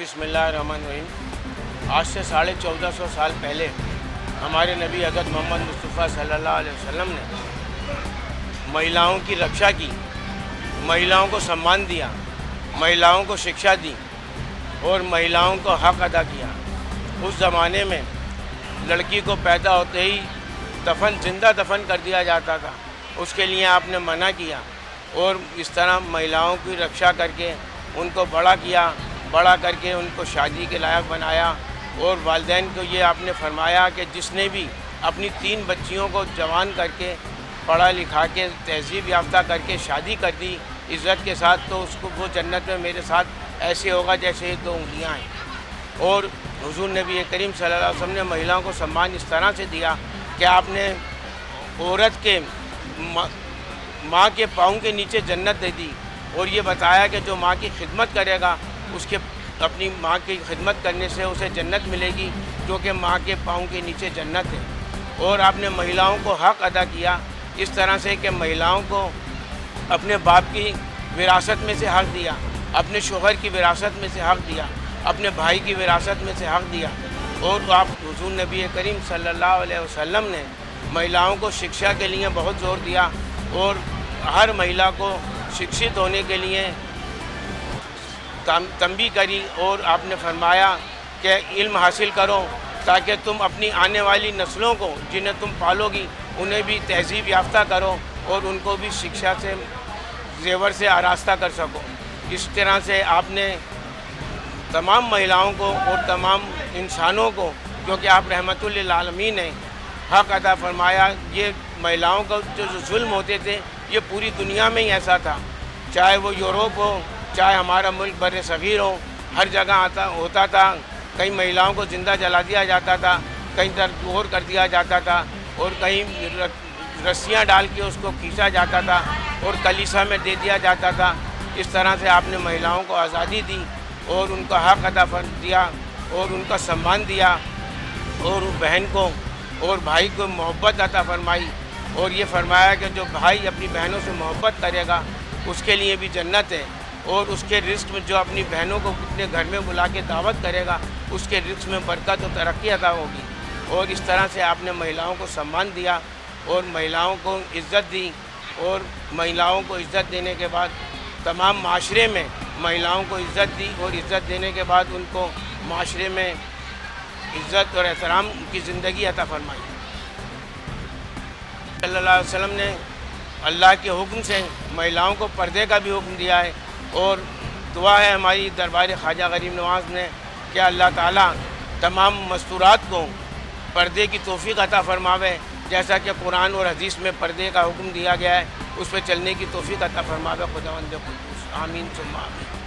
बिस्मिल्लाहिर्रहमानिर्रहीम। आज से 1450 साल पहले हमारे नबी हज़रत मोहम्मद मुस्तफ़ा सल्लल्लाहु अलैहि वसल्लम ने महिलाओं की रक्षा की, महिलाओं को सम्मान दिया, महिलाओं को शिक्षा दी और महिलाओं को हक़ अदा किया। उस ज़माने में लड़की को पैदा होते ही ज़िंदा दफन कर दिया जाता था। उसके लिए आपने मना किया और इस तरह महिलाओं की रक्षा करके उनको बड़ा किया, बड़ा करके उनको शादी के लायक बनाया। और वालिदैन को ये आपने फरमाया कि जिसने भी अपनी 3 बच्चियों को जवान करके पढ़ा लिखा के तहज़ीब याफ्ता करके शादी कर दी इज़्ज़त के साथ, तो उसको वो जन्नत में मेरे साथ ऐसे होगा जैसे ये 2 उंगलियाँ हैं। और हुज़ूर नबी करीम सल्लल्लाहु अलैहि वसल्लम ने महिलाओं को सम्मान इस तरह से दिया कि आपने औरत के माँ के पाँव के नीचे जन्नत दे दी और ये बताया कि जो माँ की खिदमत करेगा उसके अपनी माँ की खिदमत करने से उसे जन्नत मिलेगी, जो कि माँ के पाँव के नीचे जन्नत है। और आपने महिलाओं को हक़ अदा किया इस तरह से कि महिलाओं को अपने बाप की विरासत में से हक़ दिया, अपने शोहर की विरासत में से हक़ दिया, अपने भाई की विरासत में से हक़ दिया। और आप हुज़ूर नबी करीम सल्लल्लाहु अलैहि वसल्लम ने महिलाओं को शिक्षा के लिए बहुत ज़ोर दिया और हर महिला को शिक्षित होने के लिए तंबीह करी। और आपने फरमाया कि इल्म हासिल करो ताकि तुम अपनी आने वाली नस्लों को जिन्हें तुम पालोगी उन्हें भी तहज़ीब याफ्ता करो और उनको भी शिक्षा से ज़ेवर से आरास्ता कर सको। इस तरह से आपने तमाम महिलाओं को और तमाम इंसानों को, क्योंकि आप रहमतुल लिल आलमीन हैं, हक़ अदा फरमाया। ये महिलाओं का जो जुल्म होते थे ये पूरी दुनिया में ही ऐसा था, चाहे वो यूरोप हो, चाहे हमारा मुल्क बर सग़ीर हो, हर जगह होता था। कहीं महिलाओं को ज़िंदा जला दिया जाता था, कहीं दरगोर कर दिया जाता था और कहीं रस्सियाँ डाल के उसको खींचा जाता था और कलीसा में दे दिया जाता था। इस तरह से आपने महिलाओं को आज़ादी दी और उनका हक़ अदा दिया और उनका सम्मान दिया और बहन को और भाई को मोहब्बत अता फरमाई। और ये फरमाया कि जो भाई अपनी बहनों से मोहब्बत करेगा उसके लिए भी जन्नत है और उसके रिस्क में जो अपनी बहनों को अपने घर में बुला के दावत करेगा उसके रिस्क में बरकत और तरक्की अता होगी। और इस तरह से आपने महिलाओं को सम्मान दिया और महिलाओं को इज़्ज़त दी। और महिलाओं को इज़्ज़त देने के बाद तमाम माशरे में महिलाओं को इज़्ज़त दी और इज़्ज़त देने के बाद उनको माशरे में इज़्ज़त और एहतराम की ज़िंदगी अता फरमाई। सल्लल्लाहु अलैहि वसल्लम ने अल्लाह के हुक्म से महिलाओं को पर्दे का भी हुक्म दिया है। और दुआ है हमारी दरबार ख्वाजा गरीब नवाज़ ने कि अल्लाह ताला तमाम मस्तूरात को पर्दे की तौफ़ीक़ अता फरमावे, जैसा कि कुरान और हदीस में पर्दे का हुक्म दिया गया है उस पर चलने की तौफ़ीक़ अता फरमावे। खुदावंद कुद्दूस आमीन सुम्मा आमीन।